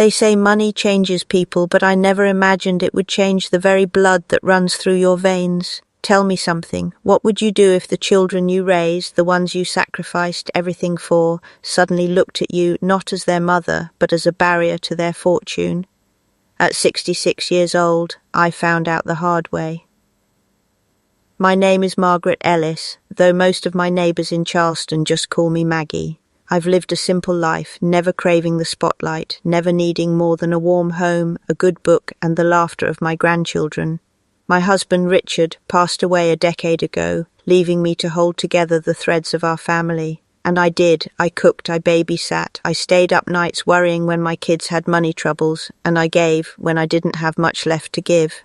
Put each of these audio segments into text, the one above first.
They say money changes people, but I never imagined it would change the very blood that runs through your veins. Tell me something. What would you do if the children you raised, the ones you sacrificed everything for, suddenly looked at you not as their mother, but as a barrier to their fortune? At 66 years old, I found out the hard way. My name is Margaret Ellis, though most of my neighbours in Charleston just call me Maggie. I've lived a simple life, never craving the spotlight, never needing more than a warm home, a good book, and the laughter of my grandchildren. My husband Richard passed away a decade ago, leaving me to hold together the threads of our family. And I did. I cooked, I babysat, I stayed up nights worrying when my kids had money troubles, and I gave when I didn't have much left to give.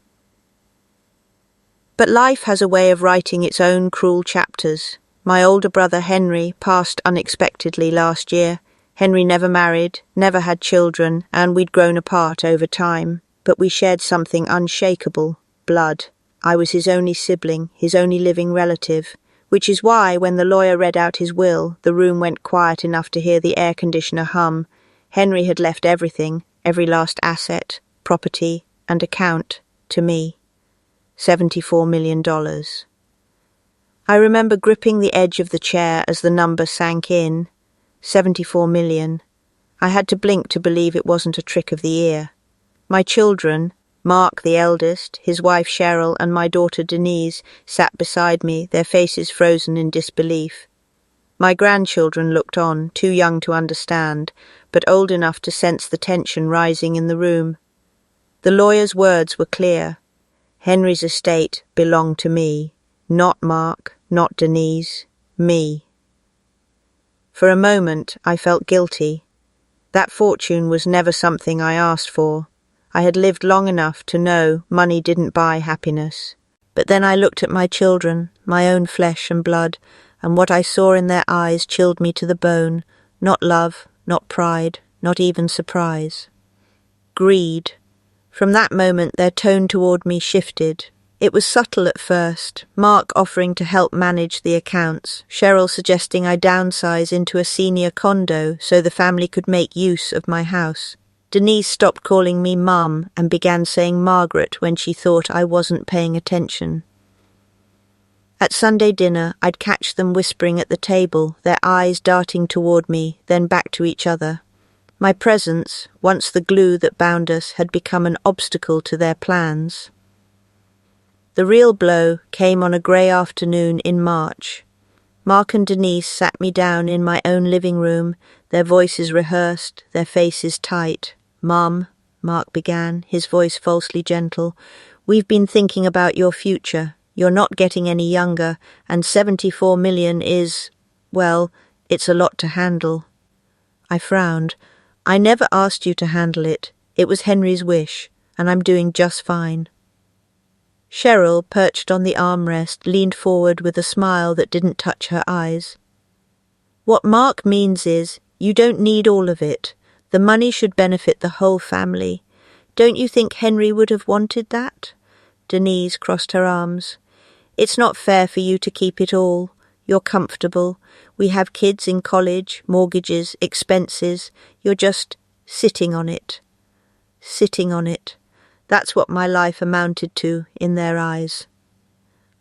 But life has a way of writing its own cruel chapters. My older brother Henry passed unexpectedly last year. Henry never married, never had children, and we'd grown apart over time. But we shared something unshakable: blood. I was his only sibling, his only living relative, which is why, when the lawyer read out his will, the room went quiet enough to hear the air conditioner hum. Henry had left everything, every last asset, property, and account, to me. $74 million. I remember gripping the edge of the chair as the number sank in. 74 million. I had to blink to believe it wasn't a trick of the ear. My children, Mark the eldest, his wife Cheryl, and my daughter Denise, sat beside me, their faces frozen in disbelief. My grandchildren looked on, too young to understand, but old enough to sense the tension rising in the room. The lawyer's words were clear. Henry's estate belonged to me, not Mark, not Denise, me. For a moment I felt guilty. That fortune was never something I asked for. I had lived long enough to know money didn't buy happiness. But then I looked at my children, my own flesh and blood, and what I saw in their eyes chilled me to the bone. Not love, not pride, not even surprise. Greed. From that moment their tone toward me shifted. It was subtle at first, Mark offering to help manage the accounts, Cheryl suggesting I downsize into a senior condo so the family could make use of my house. Denise stopped calling me Mum and began saying Margaret when she thought I wasn't paying attention. At Sunday dinner, I'd catch them whispering at the table, their eyes darting toward me, then back to each other. My presence, once the glue that bound us, had become an obstacle to their plans. The real blow came on a grey afternoon in March. Mark and Denise sat me down in my own living room, their voices rehearsed, their faces tight. "Mum," Mark began, his voice falsely gentle, "we've been thinking about your future. You're not getting any younger, and 74 million is, well, it's a lot to handle." I frowned. "I never asked you to handle it. It was Henry's wish, and I'm doing just fine." Cheryl, perched on the armrest, leaned forward with a smile that didn't touch her eyes. "What Mark means is, you don't need all of it. The money should benefit the whole family. Don't you think Henry would have wanted that?" Denise crossed her arms. "It's not fair for you to keep it all. You're comfortable. We have kids in college, mortgages, expenses. You're just sitting on it. Sitting on it. That's what my life amounted to in their eyes."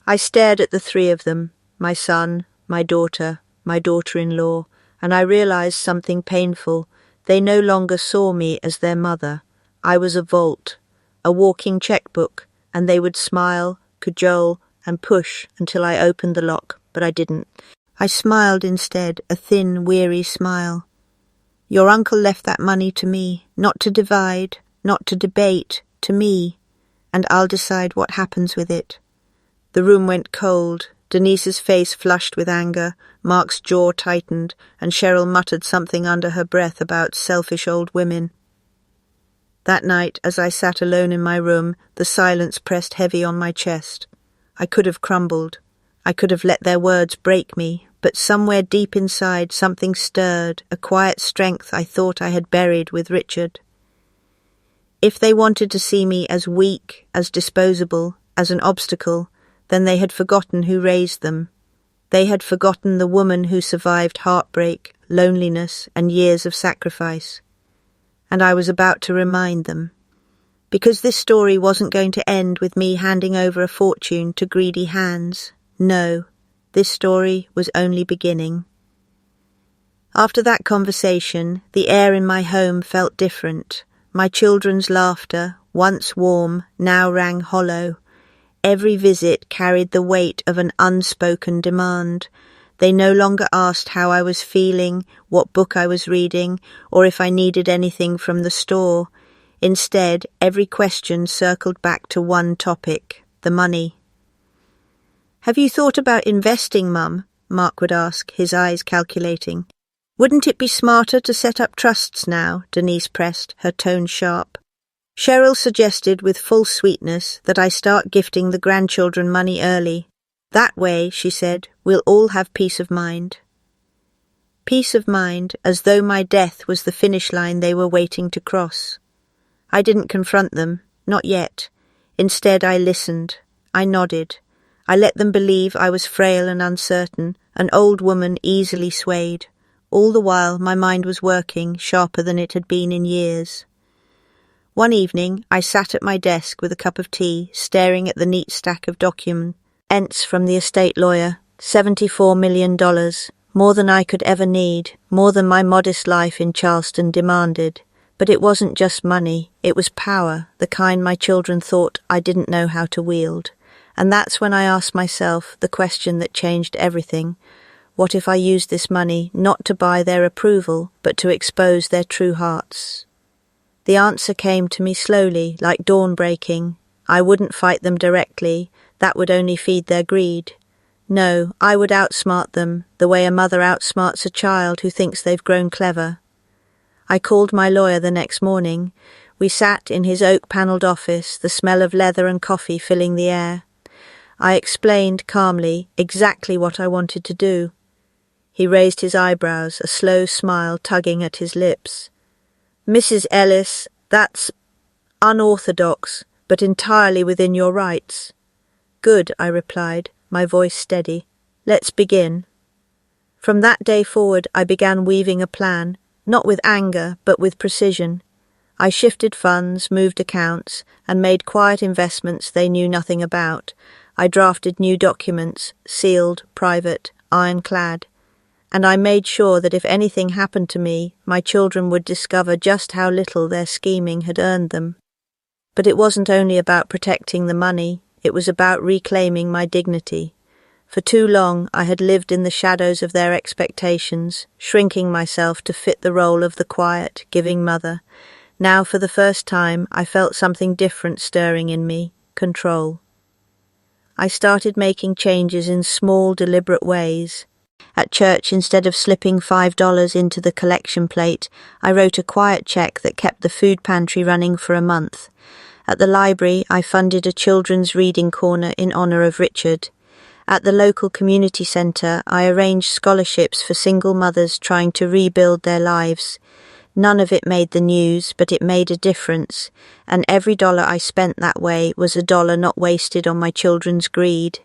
I stared at the three of them, my son, my daughter-in-law, and I realized something painful. They no longer saw me as their mother. I was a vault, a walking checkbook, and they would smile, cajole, and push until I opened the lock, but I didn't. I smiled instead, a thin, weary smile. "Your uncle left that money to me, not to divide, not to debate, to me, and I'll decide what happens with it." The room went cold. Denise's face flushed with anger, Mark's jaw tightened, and Cheryl muttered something under her breath about selfish old women. That night, as I sat alone in my room, the silence pressed heavy on my chest. I could have crumbled. I could have let their words break me, but somewhere deep inside something stirred, a quiet strength I thought I had buried with Richard. If they wanted to see me as weak, as disposable, as an obstacle, then they had forgotten who raised them. They had forgotten the woman who survived heartbreak, loneliness, and years of sacrifice. and I was about to remind them. Because this story wasn't going to end with me handing over a fortune to greedy hands. No, this story was only beginning. After that conversation, the air in my home felt different. My children's laughter, once warm, now rang hollow. Every visit carried the weight of an unspoken demand. They no longer asked how I was feeling, what book I was reading, or if I needed anything from the store. Instead, every question circled back to one topic, the money. "Have you thought about investing, Mum?" Mark would ask, his eyes calculating. "Wouldn't it be smarter to set up trusts now?" Denise pressed, her tone sharp. Cheryl suggested with full sweetness that I start gifting the grandchildren money early. "That way," she said, "we'll all have peace of mind." Peace of mind, as though my death was the finish line they were waiting to cross. I didn't confront them, not yet. Instead, I listened. I nodded. I let them believe I was frail and uncertain, an old woman easily swayed. All the while, my mind was working, sharper than it had been in years. One evening, I sat at my desk with a cup of tea, staring at the neat stack of documents from the estate lawyer. $74 million, more than I could ever need, more than my modest life in Charleston demanded. But it wasn't just money, it was power, the kind my children thought I didn't know how to wield. And that's when I asked myself the question that changed everything. What if I used this money not to buy their approval, but to expose their true hearts? The answer came to me slowly, like dawn breaking. I wouldn't fight them directly, that would only feed their greed. No, I would outsmart them, the way a mother outsmarts a child who thinks they've grown clever. I called my lawyer the next morning. We sat in his oak-panelled office, the smell of leather and coffee filling the air. I explained calmly exactly what I wanted to do. He raised his eyebrows, a slow smile tugging at his lips. "Mrs. Ellis, that's unorthodox, but entirely within your rights." "Good," I replied, my voice steady. "Let's begin." From that day forward, I began weaving a plan, not with anger, but with precision. I shifted funds, moved accounts, and made quiet investments they knew nothing about. I drafted new documents, sealed, private, ironclad. And I made sure that if anything happened to me, my children would discover just how little their scheming had earned them. But it wasn't only about protecting the money, it was about reclaiming my dignity. For too long I had lived in the shadows of their expectations, shrinking myself to fit the role of the quiet, giving mother. Now for the first time I felt something different stirring in me, control. I started making changes in small, deliberate ways. At church, instead of slipping $5 into the collection plate, I wrote a quiet check that kept the food pantry running for a month. At the library, I funded a children's reading corner in honor of Richard. At the local community centre, I arranged scholarships for single mothers trying to rebuild their lives. None of it made the news, but it made a difference, and every dollar I spent that way was a dollar not wasted on my children's greed.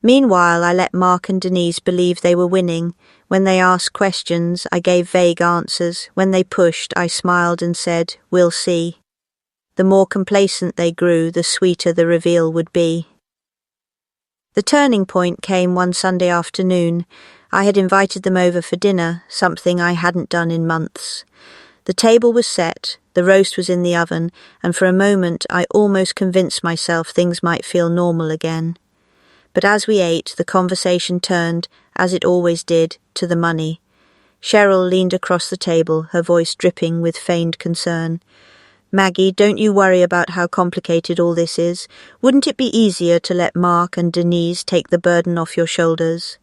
Meanwhile, I let Mark and Denise believe they were winning. When they asked questions, I gave vague answers. When they pushed, I smiled and said, "We'll see." The more complacent they grew, the sweeter the reveal would be. The turning point came one Sunday afternoon. I had invited them over for dinner, something I hadn't done in months. The table was set, the roast was in the oven, and for a moment I almost convinced myself things might feel normal again. But as we ate, the conversation turned, as it always did, to the money. Cheryl leaned across the table, her voice dripping with feigned concern. "Maggie, don't you worry about how complicated all this is. Wouldn't it be easier to let Mark and Denise take the burden off your shoulders?"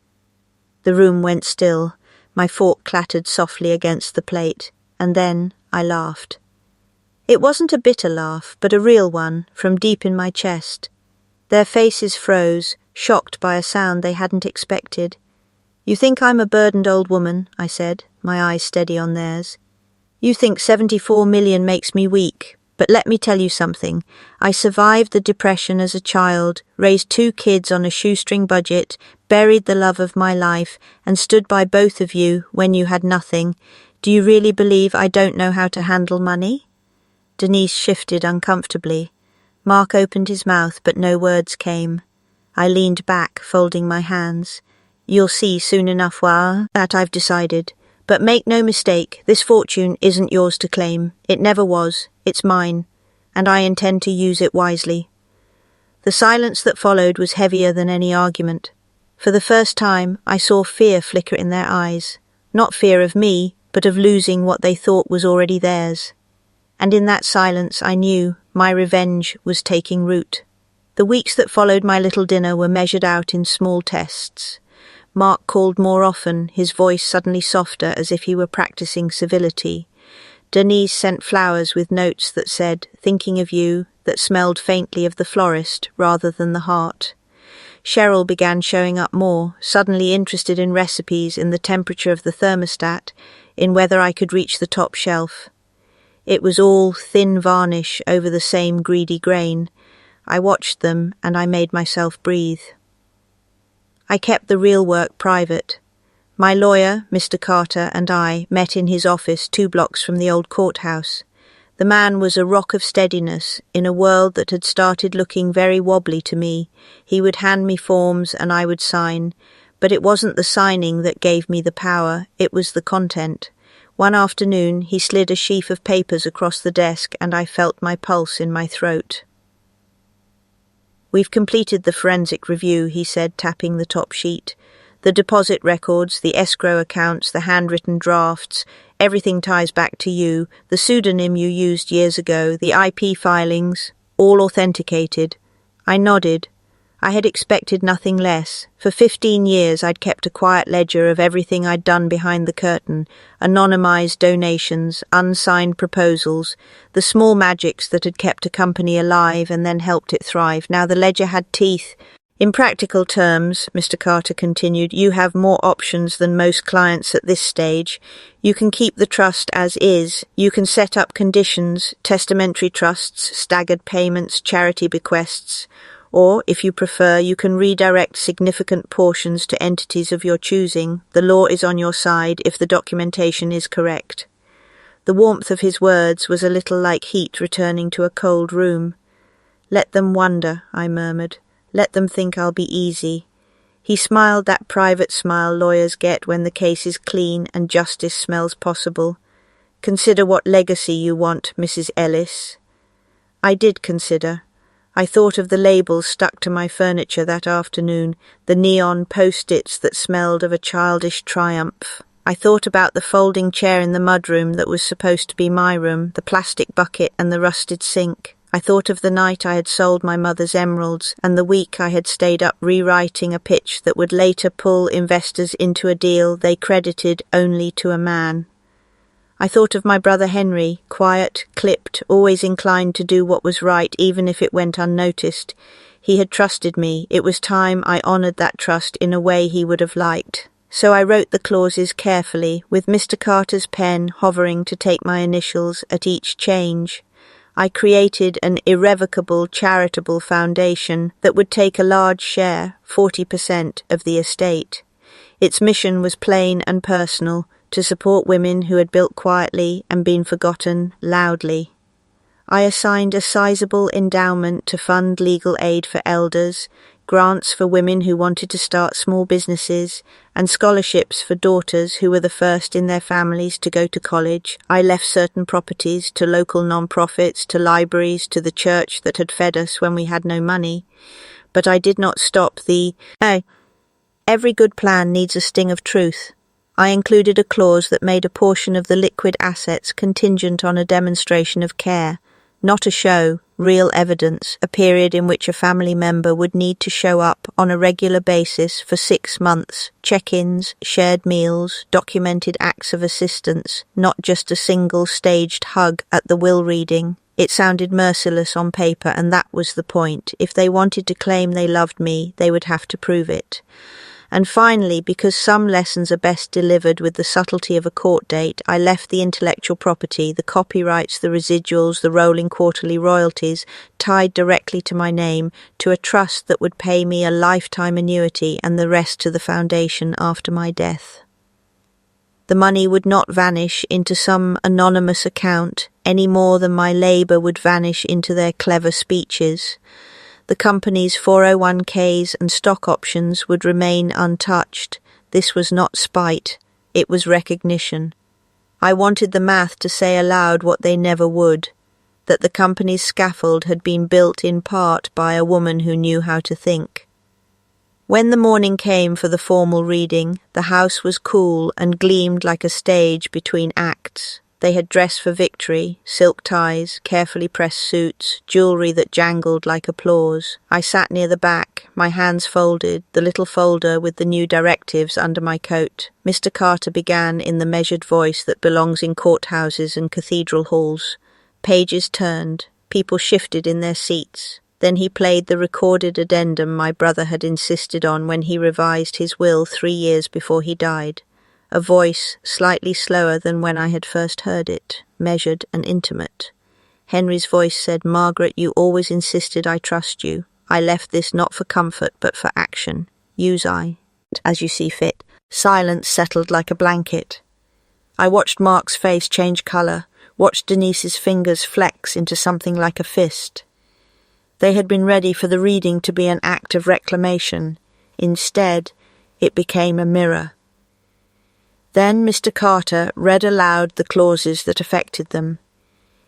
The room went still. My fork clattered softly against the plate, and then I laughed. It wasn't a bitter laugh, but a real one, from deep in my chest. Their faces froze, shocked by a sound they hadn't expected. "You think I'm a burdened old woman," I said, my eyes steady on theirs. "You think 74 million makes me weak, but let me tell you something. I survived the depression as a child, raised 2 kids on a shoestring budget, buried the love of my life, and stood by both of you when you had nothing. Do you really believe I don't know how to handle money? Denise shifted uncomfortably. Mark opened his mouth, but no words came. I leaned back, folding my hands. You'll see soon enough, that I've decided. But make no mistake, this fortune isn't yours to claim. It never was. It's mine. And I intend to use it wisely. The silence that followed was heavier than any argument. For the first time, I saw fear flicker in their eyes. Not fear of me, but of losing what they thought was already theirs. And in that silence I knew my revenge was taking root. The weeks that followed my little dinner were measured out in small tests. Mark called more often, his voice suddenly softer as if he were practicing civility. Denise sent flowers with notes that said, "Thinking of you," that smelled faintly of the florist rather than the heart. Cheryl began showing up more, suddenly interested in recipes, in the temperature of the thermostat, in whether I could reach the top shelf. It was all thin varnish over the same greedy grain. I watched them, and I made myself breathe. I kept the real work private. My lawyer, Mr. Carter, and I met in his office 2 blocks from the old courthouse. The man was a rock of steadiness in a world that had started looking very wobbly to me. He would hand me forms and I would sign, but it wasn't the signing that gave me the power, it was the content. One afternoon he slid a sheaf of papers across the desk and I felt my pulse in my throat. "We've completed the forensic review," he said, tapping the top sheet. "The deposit records, the escrow accounts, the handwritten drafts, everything ties back to you, the pseudonym you used years ago, the IP filings, all authenticated." I nodded. I had expected nothing less. For 15 years I'd kept a quiet ledger of everything I'd done behind the curtain, anonymized donations, unsigned proposals, the small magics that had kept a company alive and then helped it thrive. Now the ledger had teeth. "In practical terms," Mr. Carter continued, "you have more options than most clients at this stage. You can keep the trust as is. You can set up conditions, testamentary trusts, staggered payments, charity bequests. Or, if you prefer, you can redirect significant portions to entities of your choosing. The law is on your side if the documentation is correct." The warmth of his words was a little like heat returning to a cold room. "Let them wonder," I murmured. "Let them think I'll be easy." He smiled that private smile lawyers get when the case is clean and justice smells possible. "Consider what legacy you want, Mrs. Ellis." I did consider. I thought of the labels stuck to my furniture that afternoon, the neon post-its that smelled of a childish triumph. I thought about the folding chair in the mudroom that was supposed to be my room, the plastic bucket and the rusted sink. I thought of the night I had sold my mother's emeralds and the week I had stayed up rewriting a pitch that would later pull investors into a deal they credited only to a man. I thought of my brother Henry, quiet, clipped, always inclined to do what was right even if it went unnoticed. He had trusted me. It was time I honoured that trust in a way he would have liked. So I wrote the clauses carefully, with Mr. Carter's pen hovering to take my initials at each change. I created an irrevocable charitable foundation that would take a large share, 40%, of the estate. Its mission was plain and personal, to support women who had built quietly and been forgotten loudly. I assigned a sizable endowment to fund legal aid for elders, grants for women who wanted to start small businesses, and scholarships for daughters who were the first in their families to go to college. I left certain properties to local non-profits, to libraries, to the church that had fed us when we had no money. But I did not stop every good plan needs a sting of truth. I included a clause that made a portion of the liquid assets contingent on a demonstration of care, not a show, real evidence, a period in which a family member would need to show up on a regular basis for 6 months, check-ins, shared meals, documented acts of assistance, not just a single staged hug at the will reading. It sounded merciless on paper, and that was the point. If they wanted to claim they loved me, they would have to prove it. And finally, because some lessons are best delivered with the subtlety of a court date, I left the intellectual property, the copyrights, the residuals, the rolling quarterly royalties, tied directly to my name, to a trust that would pay me a lifetime annuity and the rest to the foundation after my death. The money would not vanish into some anonymous account any more than my labour would vanish into their clever speeches. The company's 401ks and stock options would remain untouched. This was not spite, it was recognition. I wanted the math to say aloud what they never would, that the company's scaffold had been built in part by a woman who knew how to think. When the morning came for the formal reading, the house was cool and gleamed like a stage between acts. They had dressed for victory, silk ties, carefully pressed suits, jewellery that jangled like applause. I sat near the back, my hands folded, the little folder with the new directives under my coat. Mr. Carter began in the measured voice that belongs in courthouses and cathedral halls. Pages turned, people shifted in their seats. Then he played the recorded addendum my brother had insisted on when he revised his will 3 years before he died. A voice slightly slower than when I had first heard it, measured and intimate. Henry's voice said, "Margaret, you always insisted I trust you. I left this not for comfort but for action. Use I, as you see fit." Silence settled like a blanket. I watched Mark's face change colour, watched Denise's fingers flex into something like a fist. They had been ready for the reading to be an act of reclamation. Instead, it became a mirror. Then Mr. Carter read aloud the clauses that affected them.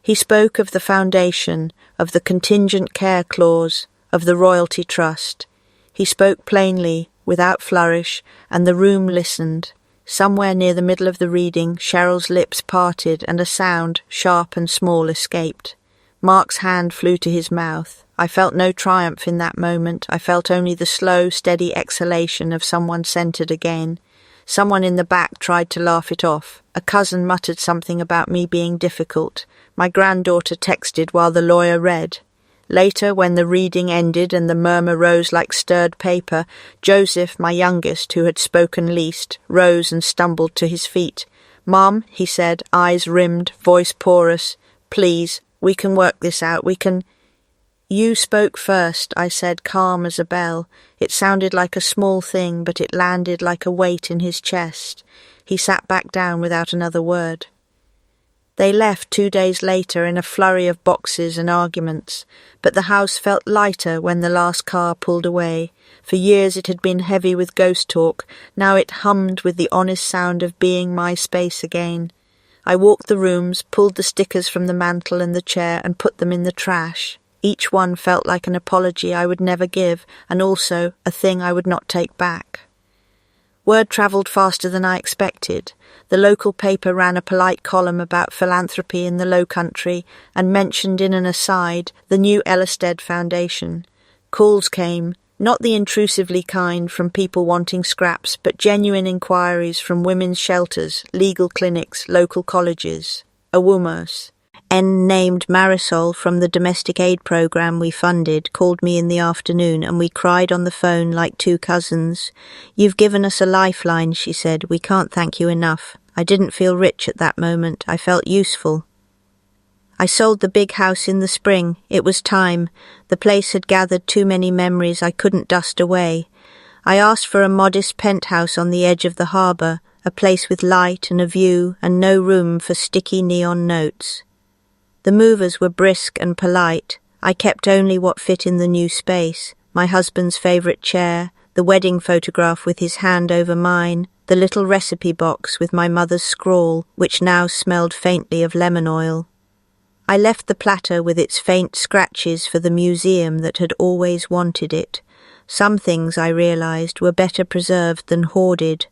He spoke of the foundation, of the contingent care clause, of the royalty trust. He spoke plainly, without flourish, and the room listened. Somewhere near the middle of the reading, Cheryl's lips parted and a sound, sharp and small, escaped. Mark's hand flew to his mouth. I felt no triumph in that moment. I felt only the slow, steady exhalation of someone centered again. Someone in the back tried to laugh it off. A cousin muttered something about me being difficult. My granddaughter texted while the lawyer read. Later, when the reading ended and the murmur rose like stirred paper, Joseph, my youngest, who had spoken least, rose and stumbled to his feet. "Mom," he said, eyes rimmed, voice porous, "please, we can work this out, we can—" "You spoke first," I said, calm as a bell. It sounded like a small thing, but it landed like a weight in his chest. He sat back down without another word. They left 2 days later in a flurry of boxes and arguments, but the house felt lighter when the last car pulled away. For years it had been heavy with ghost talk. Now it hummed with the honest sound of being my space again. I walked the rooms, pulled the stickers from the mantel and the chair, and put them in the trash. Each one felt like an apology I would never give, and also a thing I would not take back. Word travelled faster than I expected. The local paper ran a polite column about philanthropy in the Low Country and mentioned in an aside the new Ellisted Foundation. Calls came, not the intrusively kind from people wanting scraps, but genuine inquiries from women's shelters, legal clinics, local colleges. A woman named Marisol from the domestic aid program we funded called me in the afternoon, and we cried on the phone like two cousins. "You've given us a lifeline," she said. "We can't thank you enough." I didn't feel rich at that moment. I felt useful. I sold the big house in the spring. It was time. The place had gathered too many memories I couldn't dust away. I asked for a modest penthouse on the edge of the harbour, a place with light and a view and no room for sticky neon notes. The movers were brisk and polite. I kept only what fit in the new space: my husband's favourite chair, the wedding photograph with his hand over mine, the little recipe box with my mother's scrawl, which now smelled faintly of lemon oil. I left the platter with its faint scratches for the museum that had always wanted it. Some things, I realised, were better preserved than hoarded.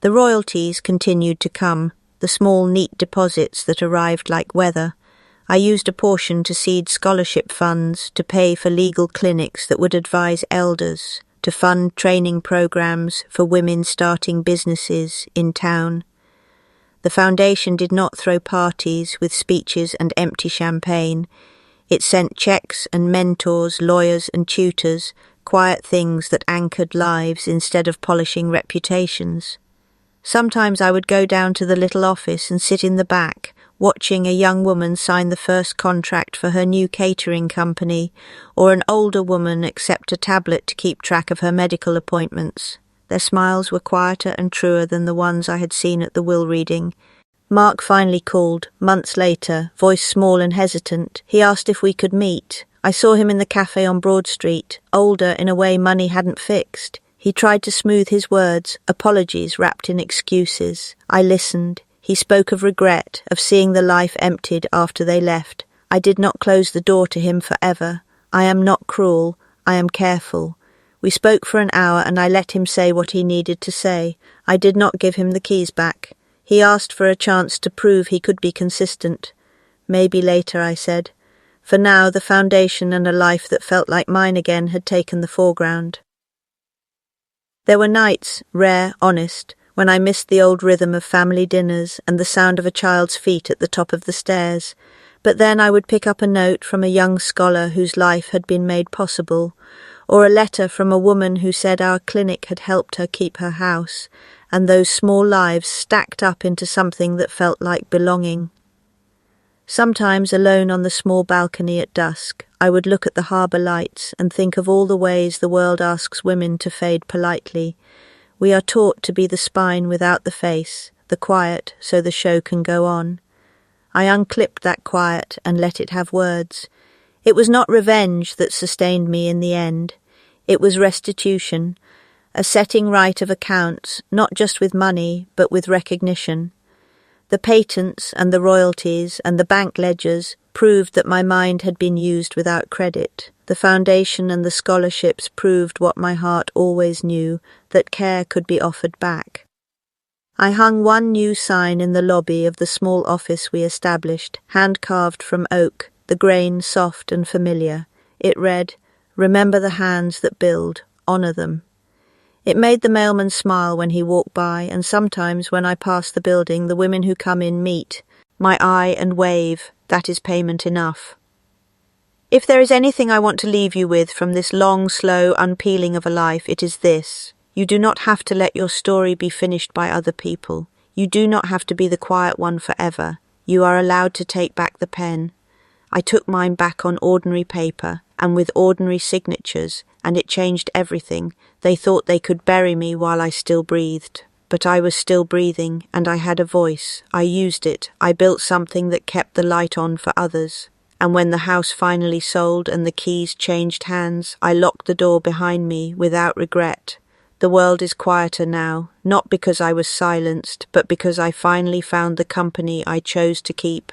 The royalties continued to come, the small neat deposits that arrived like weather. I used a portion to seed scholarship funds, to pay for legal clinics that would advise elders, to fund training programs for women starting businesses in town. The foundation did not throw parties with speeches and empty champagne. It sent checks and mentors, lawyers and tutors, quiet things that anchored lives instead of polishing reputations. Sometimes I would go down to the little office and sit in the back, watching a young woman sign the first contract for her new catering company, or an older woman accept a tablet to keep track of her medical appointments. Their smiles were quieter and truer than the ones I had seen at the will reading. Mark finally called, months later, voice small and hesitant. He asked if we could meet. I saw him in the cafe on Broad Street, older in a way money hadn't fixed. He tried to smooth his words, apologies wrapped in excuses. I listened. He spoke of regret, of seeing the life emptied after they left. I did not close the door to him forever. I am not cruel. I am careful. We spoke for an hour and I let him say what he needed to say. I did not give him the keys back. He asked for a chance to prove he could be consistent. Maybe later, I said. For now, the foundation and a life that felt like mine again had taken the foreground. There were nights, rare, honest, when I missed the old rhythm of family dinners and the sound of a child's feet at the top of the stairs. But then I would pick up a note from a young scholar whose life had been made possible, or a letter from a woman who said our clinic had helped her keep her house, and those small lives stacked up into something that felt like belonging. Sometimes, alone on the small balcony at dusk, I would look at the harbour lights and think of all the ways the world asks women to fade politely. We are taught to be the spine without the face, the quiet so the show can go on. I unclipped that quiet and let it have words. It was not revenge that sustained me in the end. It was restitution, a setting right of accounts, not just with money, but with recognition. The patents and the royalties and the bank ledgers proved that my mind had been used without credit. The foundation and the scholarships proved what my heart always knew, that care could be offered back. I hung one new sign in the lobby of the small office we established, hand-carved from oak, the grain soft and familiar. It read, "Remember the hands that build, honor them." It made the mailman smile when he walked by, and sometimes when I pass the building, the women who come in meet my eye and wave. That is payment enough. If there is anything I want to leave you with from this long, slow unpeeling of a life, it is this. You do not have to let your story be finished by other people. You do not have to be the quiet one forever. You are allowed to take back the pen. I took mine back on ordinary paper and with ordinary signatures, and it changed everything. They thought they could bury me while I still breathed. But I was still breathing, and I had a voice. I used it. I built something that kept the light on for others. And when the house finally sold and the keys changed hands, I locked the door behind me without regret. The world is quieter now, not because I was silenced, but because I finally found the company I chose to keep.